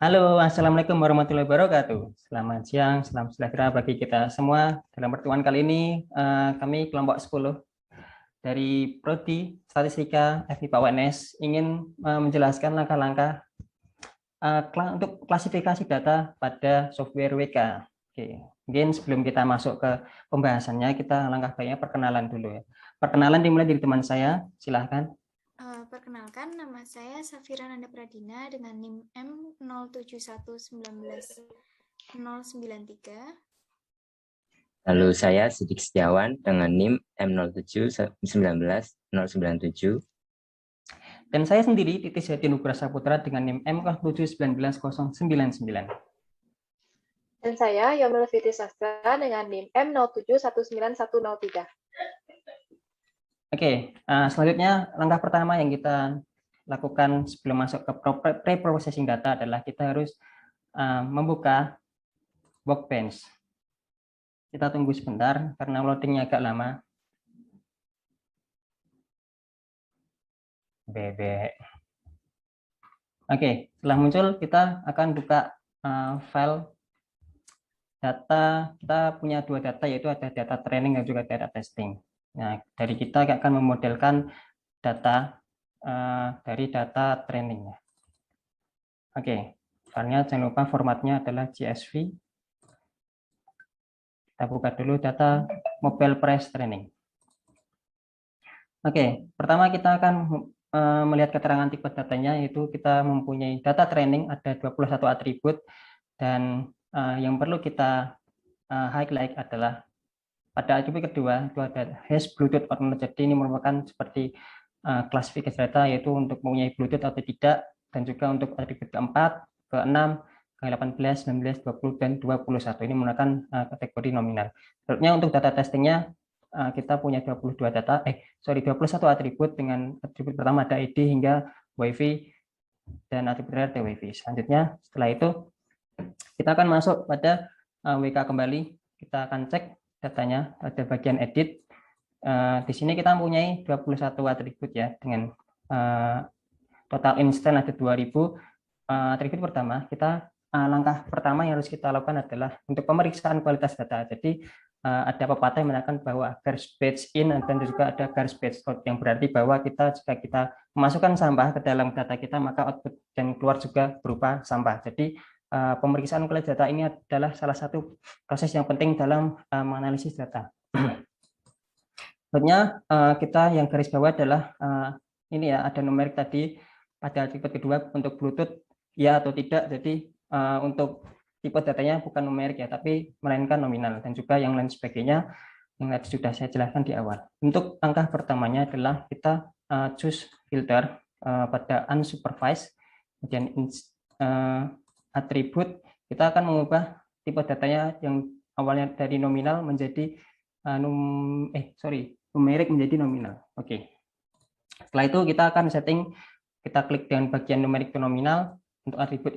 Halo, Assalamualaikum warahmatullahi wabarakatuh. Selamat siang, salam sejahtera bagi kita semua. Dalam pertemuan kali ini, kami kelompok 10 dari Prodi Statistika FIPA UNS ingin menjelaskan langkah-langkah untuk klasifikasi data pada software WK. Oke, mungkin sebelum kita masuk ke pembahasannya, kita langkah baiknya perkenalan dulu ya. Perkenalan dimulai dari teman saya, silahkan. Perkenalkan, nama saya Safira Nanda Pradina dengan NIM M07191093. Lalu saya Sidik Setiawan dengan NIM M07191097. Dan saya sendiri, Titis Hadi Nugraha Saputra dengan NIM M07191099. Dan saya Yomil Fitri Sastra dengan NIM M07191003. Oke, selanjutnya langkah pertama yang kita lakukan sebelum masuk ke pre-processing data adalah kita harus membuka Workbench. Kita tunggu sebentar karena loadingnya agak lama. Bebek. Oke, setelah muncul kita akan buka file data. Kita punya dua data, yaitu ada data training dan juga data testing. Nah, dari kita akan memodelkan data dari data trainingnya. Oke, filenya jangan lupa formatnya adalah CSV. Kita buka dulu data mobile price training. Oke, pertama kita akan melihat keterangan tipe datanya, yaitu kita mempunyai data training ada 21 atribut, dan yang perlu kita highlight adalah pada atribut kedua itu ada has Bluetooth or not. Jadi ini merupakan seperti klasifikasi data, yaitu untuk mempunyai Bluetooth atau tidak, dan juga untuk atribut keempat, ke-6, ke-18, 19, 20, dan 21. Ini menggunakan kategori nominal. Selanjutnya untuk data testingnya kita punya 21 atribut dengan atribut pertama ada ID hingga WiFi dan atribut terakhir WiFi. Selanjutnya setelah itu kita akan masuk pada WK kembali. Kita akan cek datanya pada bagian edit. Di sini kita mempunyai 21 atribut ya, dengan total instan ada 2000. Atribut pertama, langkah pertama yang harus kita lakukan adalah untuk pemeriksaan kualitas data. Jadi ada pepatah yang mengatakan bahwa garbage patch in dan juga ada garbage patch out, yang berarti bahwa jika kita memasukkan sampah ke dalam data kita, maka output dan keluar juga berupa sampah. Jadi pemeriksaan kualitas data ini adalah salah satu proses yang penting dalam menganalisis data. Selanjutnya kita yang garis bawah adalah ini ya, ada numerik tadi pada atribut kedua untuk Bluetooth ya atau tidak. Jadi untuk tipe datanya bukan numerik ya, tapi melainkan nominal, dan juga yang lain sebagainya yang tadi sudah saya jelaskan di awal. Untuk langkah pertamanya adalah kita choose filter pada unsupervised, kemudian atribut kita akan mengubah tipe datanya yang awalnya dari nominal menjadi numerik menjadi nominal. Oke. Setelah itu kita akan setting, kita klik dengan bagian numerik ke nominal. Untuk atribut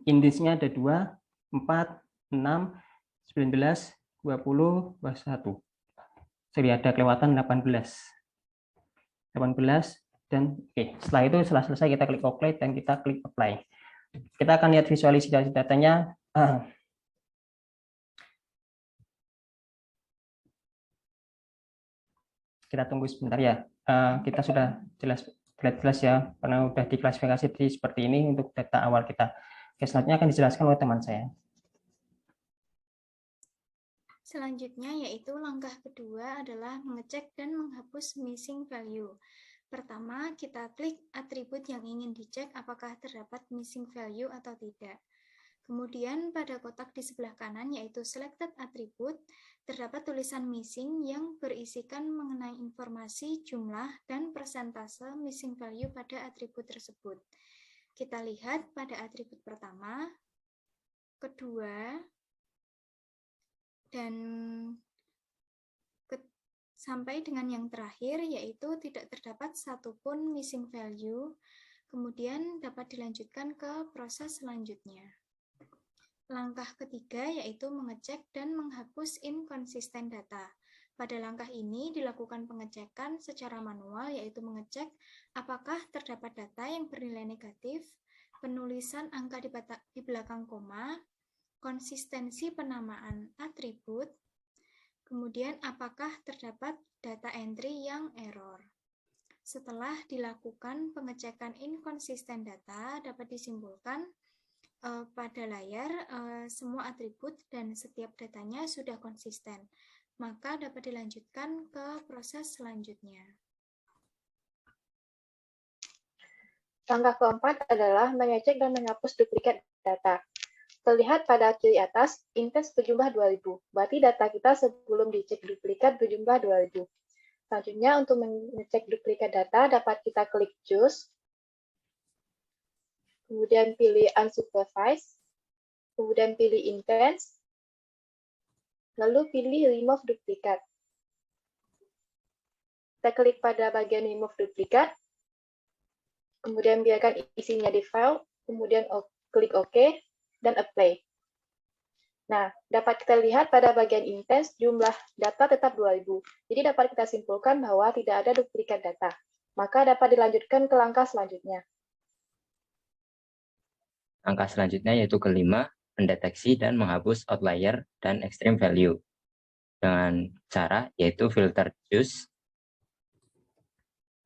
indexnya ada 2, 4, 6, 19, 20, 21. Sorry, ada kelewatan 18. Dan setelah itu, setelah selesai kita klik OK dan kita klik apply. Kita akan lihat visualisasi datanya. Kita tunggu sebentar ya. Kita sudah jelas ya, karena sudah diklasifikasi seperti ini untuk data awal kita. Oke, selanjutnya akan dijelaskan oleh teman saya. Selanjutnya yaitu langkah kedua adalah mengecek dan menghapus missing value. Pertama, kita klik atribut yang ingin dicek apakah terdapat missing value atau tidak. Kemudian pada kotak di sebelah kanan yaitu selected attribute, terdapat tulisan missing yang berisikan mengenai informasi jumlah dan persentase missing value pada atribut tersebut. Kita lihat pada atribut pertama, kedua, dan sampai dengan yang terakhir, yaitu tidak terdapat satupun missing value. Kemudian dapat dilanjutkan ke proses selanjutnya. Langkah ketiga yaitu mengecek dan menghapus inkonsisten data. Pada langkah ini dilakukan pengecekan secara manual, yaitu mengecek apakah terdapat data yang bernilai negatif penulisan angka di belakang koma, konsistensi penamaan atribut, kemudian apakah terdapat data entry yang error. Setelah dilakukan pengecekan inkonsisten data, dapat disimpulkan pada layar semua atribut dan setiap datanya sudah konsisten. Maka dapat dilanjutkan ke proses selanjutnya. Langkah keempat adalah mengecek dan menghapus duplikat data. Terlihat pada kiri atas, intens berjumlah 2000. Berarti data kita sebelum dicek duplikat berjumlah 2000. Selanjutnya, untuk mengecek duplikat data, dapat kita klik Choose, kemudian pilih Unsupervised, kemudian pilih Intense, lalu pilih Remove Duplikat. Kita klik pada bagian Remove Duplikat, kemudian biarkan isinya di file, kemudian klik OK, dan Apply. Nah, dapat kita lihat pada bagian Intense, jumlah data tetap 2000. Jadi dapat kita simpulkan bahwa tidak ada duplikat data. Maka dapat dilanjutkan ke langkah selanjutnya. Langkah selanjutnya yaitu kelima, mendeteksi dan menghapus outlier dan extreme value. Dengan cara yaitu filter choose,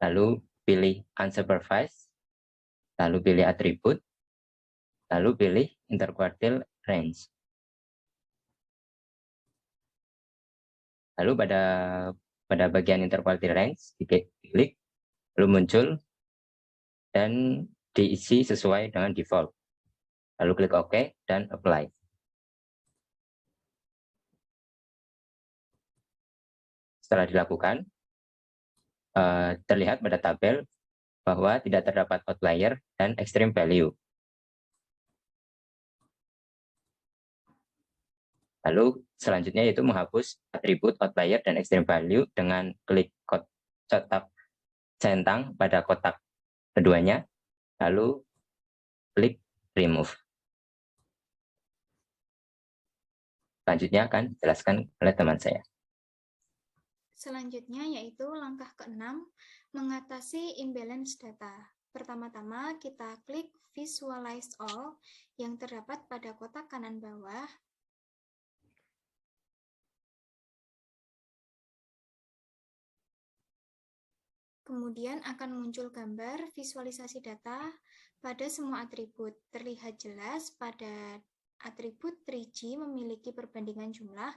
lalu pilih unsupervised, lalu pilih atribut, lalu pilih interquartile range. Lalu pada bagian interquartile range diklik, lalu muncul dan diisi sesuai dengan default. Lalu klik OK dan Apply. Setelah dilakukan, terlihat pada tabel bahwa tidak terdapat outlier dan extreme value. Lalu selanjutnya yaitu menghapus atribut outlier dan extreme value dengan klik kotak centang pada kotak keduanya, lalu klik remove. Selanjutnya akan dijelaskan oleh teman saya. Selanjutnya yaitu langkah ke-6, mengatasi imbalance data. Pertama-tama kita klik Visualize All yang terdapat pada kotak kanan bawah. Kemudian akan muncul gambar visualisasi data pada semua atribut. Terlihat jelas pada atribut 3G memiliki perbandingan jumlah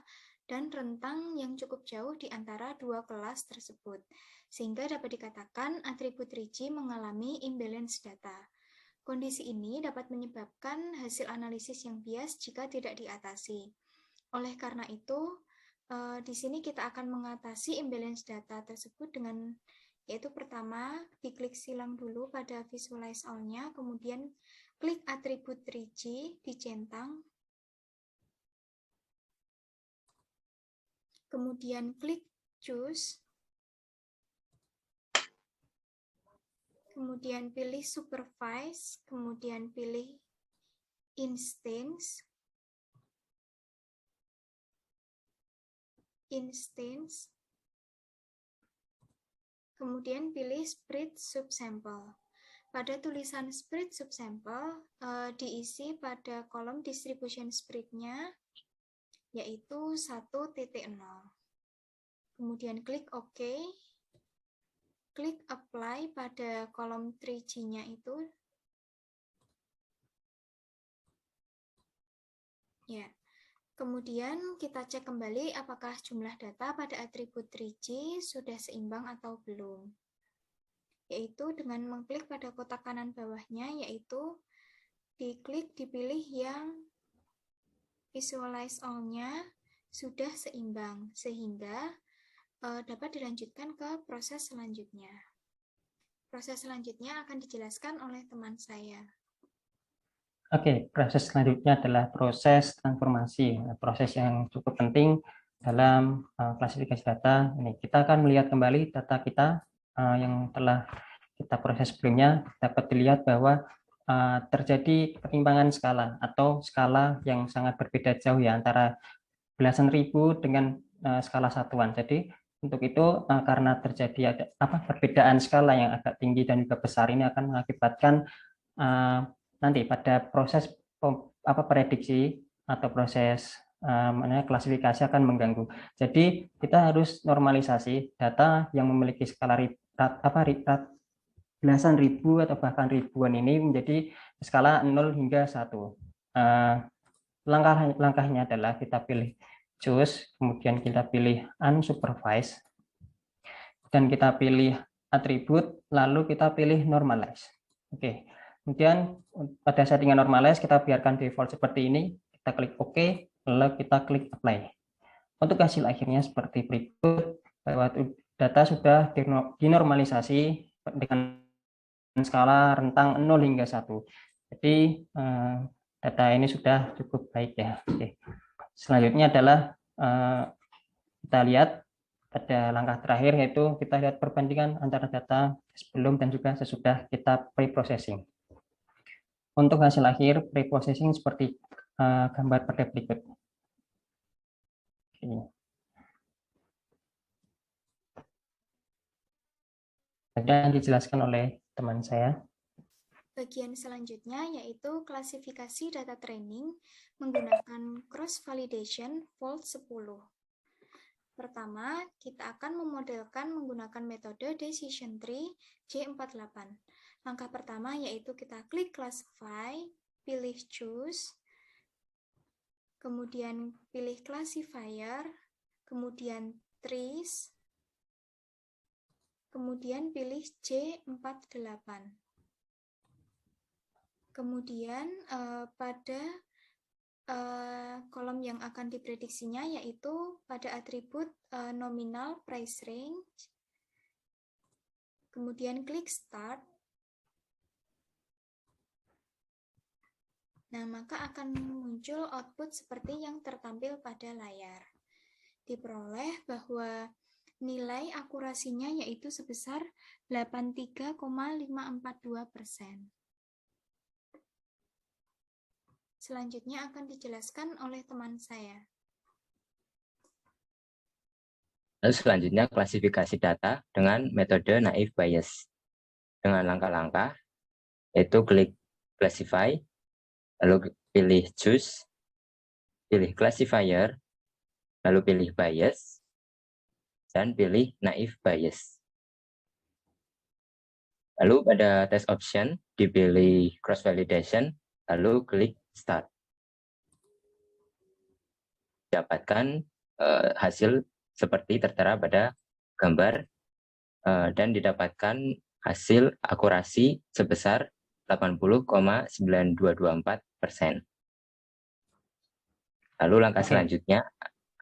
dan rentang yang cukup jauh di antara dua kelas tersebut, sehingga dapat dikatakan atribut 3G mengalami imbalance data. Kondisi ini dapat menyebabkan hasil analisis yang bias jika tidak diatasi. Oleh karena itu, di sini kita akan mengatasi imbalance data tersebut dengan yaitu pertama, diklik silang dulu pada Visualize All-nya, kemudian klik atribut 3G, dicentang, kemudian klik Choose, kemudian pilih Supervise, kemudian pilih Instance, kemudian pilih Spread Subsample. Pada tulisan Spread Subsample diisi pada kolom distribution spread-nya yaitu 1.0. Kemudian klik OK. Klik Apply pada kolom 3G-nya itu. Ya. Kemudian kita cek kembali apakah jumlah data pada atribut 3G sudah seimbang atau belum. Yaitu dengan mengklik pada kotak kanan bawahnya, yaitu dipilih yang Visualize All-nya sudah seimbang, sehingga dapat dilanjutkan ke proses selanjutnya. Proses selanjutnya akan dijelaskan oleh teman saya. Oke, proses selanjutnya adalah proses transformasi, proses yang cukup penting dalam klasifikasi data. Ini kita akan melihat kembali data kita yang telah kita proses sebelumnya. Dapat dilihat bahwa terjadi ketimpangan skala atau skala yang sangat berbeda jauh ya antara belasan ribu dengan skala satuan. Jadi untuk itu karena terjadi ada perbedaan skala yang agak tinggi dan juga besar, ini akan mengakibatkan nanti pada proses prediksi atau proses klasifikasi akan mengganggu. Jadi kita harus normalisasi data yang memiliki skala belasan ribu atau bahkan ribuan ini menjadi skala 0 hingga 1. Langkahnya adalah kita pilih choose, kemudian kita pilih unsupervised, dan kita pilih atribut, lalu kita pilih normalize. Oke. Kemudian pada settingan normalize kita biarkan default seperti ini, kita klik OK, lalu kita klik apply. Untuk hasil akhirnya seperti berikut, bahwa data sudah dinormalisasi dengan skala rentang 0 hingga 1. Jadi data ini sudah cukup baik ya. Oke. Selanjutnya adalah kita lihat pada langkah terakhir, yaitu kita lihat perbandingan antara data sebelum dan juga sesudah kita pre-processing. Untuk hasil akhir pre-processing seperti gambar pada berikut. Yang dijelaskan oleh teman saya. Bagian selanjutnya yaitu klasifikasi data training menggunakan cross validation Vault 10. Pertama, kita akan memodelkan menggunakan metode decision tree J48. Langkah pertama yaitu kita klik classify, pilih choose, kemudian pilih classifier, kemudian trees, kemudian pilih J48. Kemudian pada kolom yang akan diprediksinya yaitu pada atribut nominal price range, kemudian klik start. Nah, maka akan muncul output seperti yang tertampil pada layar. Diperoleh bahwa nilai akurasinya yaitu sebesar 83,542%. Selanjutnya akan dijelaskan oleh teman saya. Lalu selanjutnya klasifikasi data dengan metode naive Bayes. Dengan langkah-langkah, yaitu klik classify, lalu pilih choose, pilih classifier, lalu pilih bias, dan pilih naive Bayes. Lalu pada test option, dipilih cross validation, lalu klik start. Dapatkan hasil seperti tertera pada gambar dan didapatkan hasil akurasi sebesar 80,9224%. Lalu langkah selanjutnya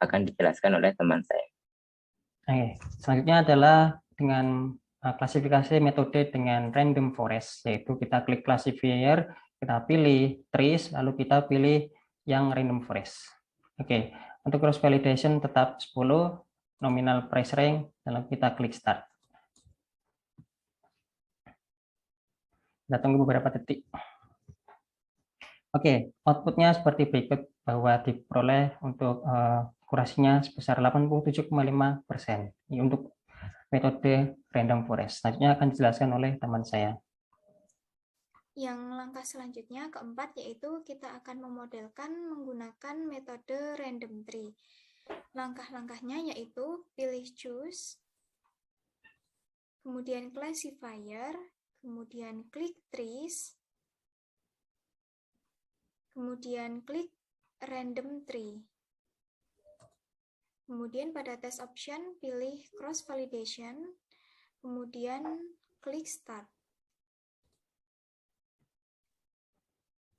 akan dijelaskan oleh teman saya. Oke. Selanjutnya adalah dengan klasifikasi metode dengan random forest, yaitu kita klik classifier, kita pilih trees, lalu kita pilih yang random forest. Oke, untuk cross validation tetap 10, nominal price range, lalu kita klik start. Kita tunggu beberapa detik. Oke, outputnya seperti berikut, bahwa diperoleh untuk akurasinya sebesar 87,5% untuk metode random forest. Selanjutnya akan dijelaskan oleh teman saya. Yang langkah selanjutnya keempat yaitu kita akan memodelkan menggunakan metode random tree. Langkah-langkahnya yaitu pilih choose, kemudian classifier, kemudian klik trees, kemudian klik random tree. Kemudian pada test option pilih cross validation, kemudian klik start.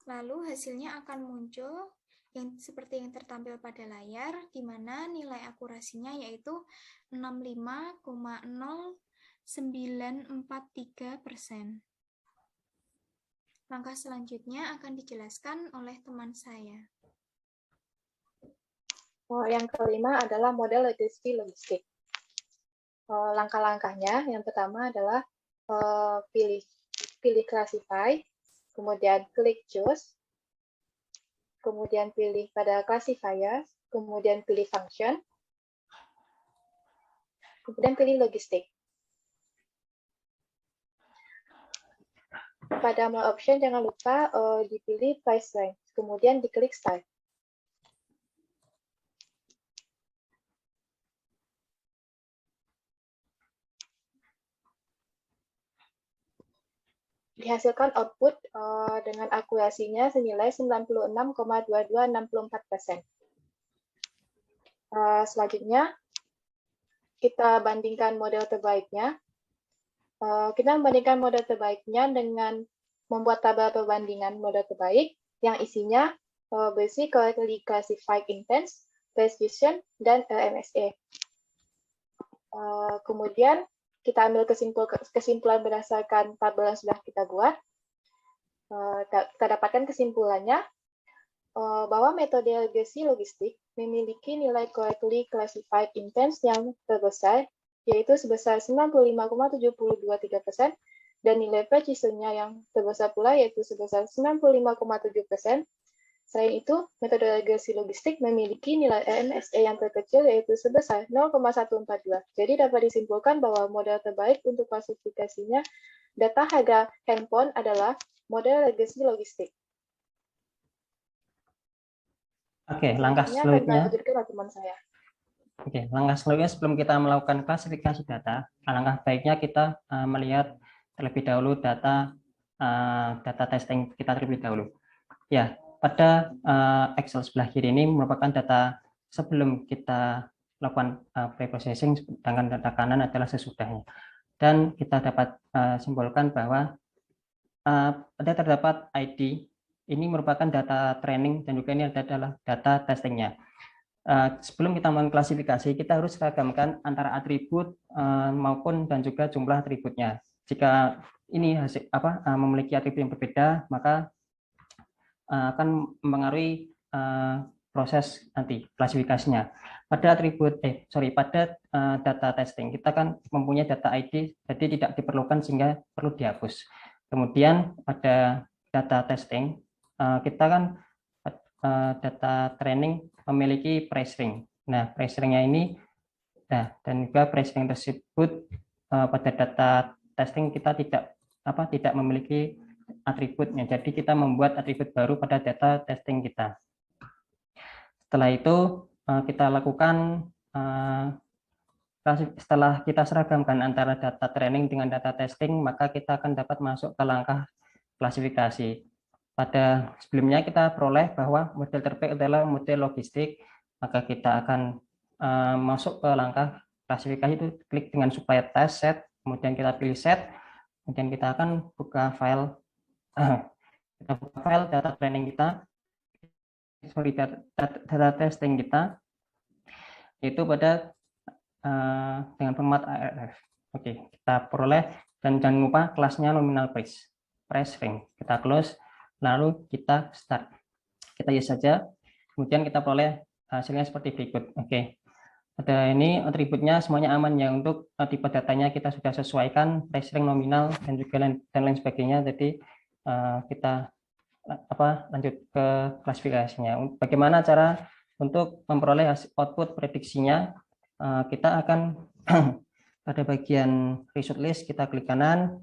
Lalu hasilnya akan muncul yang seperti yang tertampil pada layar, di mana nilai akurasinya yaitu 65,0943%. Langkah selanjutnya akan dijelaskan oleh teman saya. Yang kelima adalah model legacy logistik. Langkah-langkahnya yang pertama adalah pilih classify, kemudian klik choose, kemudian pilih pada classifier, kemudian pilih function, kemudian pilih logistik. pada more option jangan lupa dipilih price range, kemudian diklik start. Dihasilkan output dengan akurasinya senilai 96,2264%. Selanjutnya, kita bandingkan model terbaiknya. Kita membandingkan model terbaiknya dengan membuat tabel perbandingan model terbaik yang isinya berisi correctly classified intents, precision, dan MSA. Kemudian, kita ambil kesimpulan berdasarkan tabel yang sudah kita buat. Kita dapatkan kesimpulannya bahwa metode regresi logistik memiliki nilai correctly classified intents yang terbesar, yaitu sebesar 95,723%, dan nilai precisionnya yang terbesar pula, yaitu sebesar 95,7%. Selain itu, metode regresi logistik memiliki nilai MSA yang terkecil, yaitu sebesar 0,142. Jadi dapat disimpulkan bahwa model terbaik untuk klasifikasinya data harga handphone adalah model regresi logistik. Oke, langkah selanjutnya. Teman saya. Oke, langkah selanjutnya sebelum kita melakukan klasifikasi data, alangkah baiknya kita melihat terlebih dahulu data testing kita terlebih dahulu. Ya, pada Excel sebelah kiri ini merupakan data sebelum kita lakukan pre-processing, sedangkan data kanan adalah sesudahnya. Dan kita dapat simpulkan bahwa ada terdapat ID, ini merupakan data training, dan juga ini adalah data testingnya. Sebelum kita mengklasifikasi, kita harus seragamkan antara atribut maupun dan juga jumlah atributnya. Jika ini memiliki atribut yang berbeda, maka akan mempengaruhi proses nanti klasifikasinya. Pada data testing kita kan mempunyai data ID, jadi tidak diperlukan sehingga perlu dihapus. Kemudian pada data testing kita kan data training memiliki price range. Nah, price range-nya ini, dan juga price range tersebut pada data testing kita tidak memiliki atributnya. Jadi kita membuat atribut baru pada data testing kita. Setelah itu kita lakukan setelah kita seragamkan antara data training dengan data testing, maka kita akan dapat masuk ke langkah klasifikasi. Pada sebelumnya kita peroleh bahwa model terbaik adalah model logistik, maka kita akan masuk ke langkah klasifikasi itu, klik dengan supaya test set, kemudian kita pilih set, kemudian kita akan buka file data training kita, data testing kita, yaitu pada dengan format ARF. Oke, kita peroleh, dan jangan lupa kelasnya nominal price range. Kita close, lalu kita start. Kita yes saja, kemudian kita peroleh hasilnya seperti berikut. Oke, ada ini atributnya semuanya aman ya. Untuk tipe datanya kita sudah sesuaikan, price range nominal dan juga dan lain sebagainya. Jadi kita lanjut ke klasifikasinya. Bagaimana cara untuk memperoleh output prediksinya? Kita akan pada bagian result list kita klik kanan,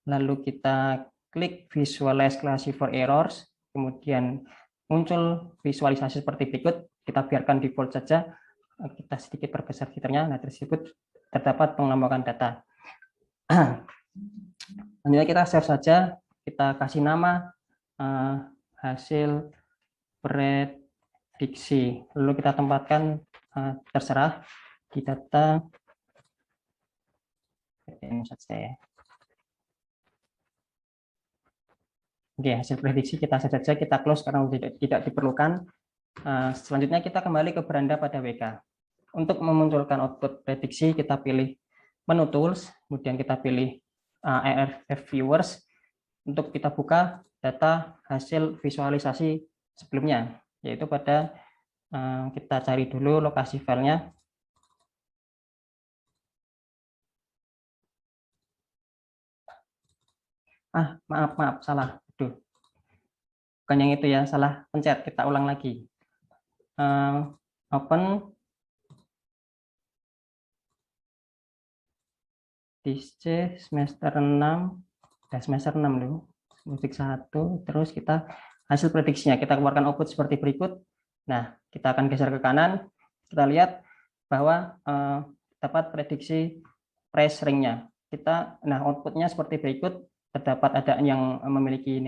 lalu kita klik visualize classify errors, kemudian muncul visualisasi seperti berikut. Kita biarkan default saja, kita sedikit perbesar filternya. Nah, tersebut terdapat pengelompokan data. Selanjutnya kita save saja, kita kasih nama hasil prediksi, lalu kita tempatkan terserah di data saja. Oke, hasil prediksi kita saja, kita close karena tidak diperlukan. Selanjutnya kita kembali ke beranda pada WK. Untuk memunculkan output prediksi kita pilih menu tools, kemudian kita pilih ARF viewers. Untuk kita buka data hasil visualisasi sebelumnya, yaitu pada kita cari dulu lokasi filenya. Maaf, salah. Aduh. Bukan yang itu ya, salah pencet. Kita ulang lagi. Open DC semester 6 sudah semester 6 dulu. Musik 1, terus kita hasil prediksinya kita keluarkan output seperti berikut. Nah, kita akan geser ke kanan, kita lihat bahwa dapat prediksi price ring-nya. Nah, outputnya seperti berikut, terdapat ada yang memiliki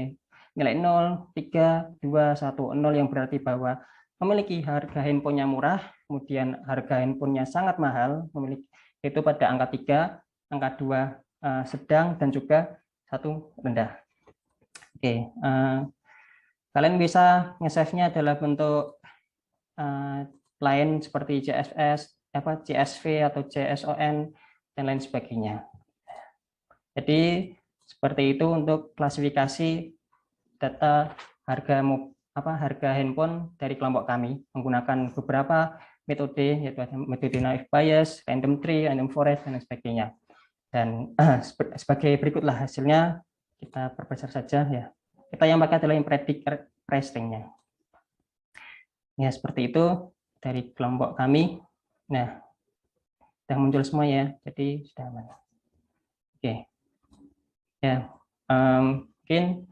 nilai 0, 3, 2, 1, 0 yang berarti bahwa memiliki harga handphonenya murah, kemudian harga handphonenya sangat mahal, memiliki itu pada angka 3, angka 2 sedang, dan juga 1 rendah. Oke, kalian bisa nge-save-nya adalah bentuk lain seperti CSS, CSV atau JSON dan lain sebagainya. Jadi seperti itu untuk klasifikasi data harga handphone dari kelompok kami menggunakan beberapa metode, yaitu metode naive Bayes, random tree, random forest, dan lain sebagainya. Dan sebagai berikutlah hasilnya, kita perbesar saja ya. Kita yang pakai adalah yang predik price ring-nya. Ya, seperti itu dari kelompok kami. Nah, sudah muncul semua ya, jadi sudah aman. Oke. Ya, mungkin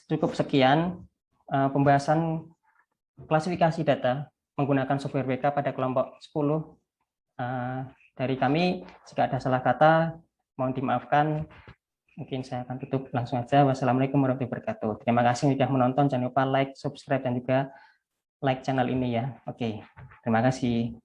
cukup sekian pembahasan klasifikasi data menggunakan software WK pada kelompok 10 dari kami. Jika ada salah kata, mohon dimaafkan. Mungkin saya akan tutup langsung aja. Wassalamualaikum warahmatullahi wabarakatuh. Terima kasih sudah menonton. Jangan lupa like, subscribe, dan juga like channel ini ya. Oke, terima kasih.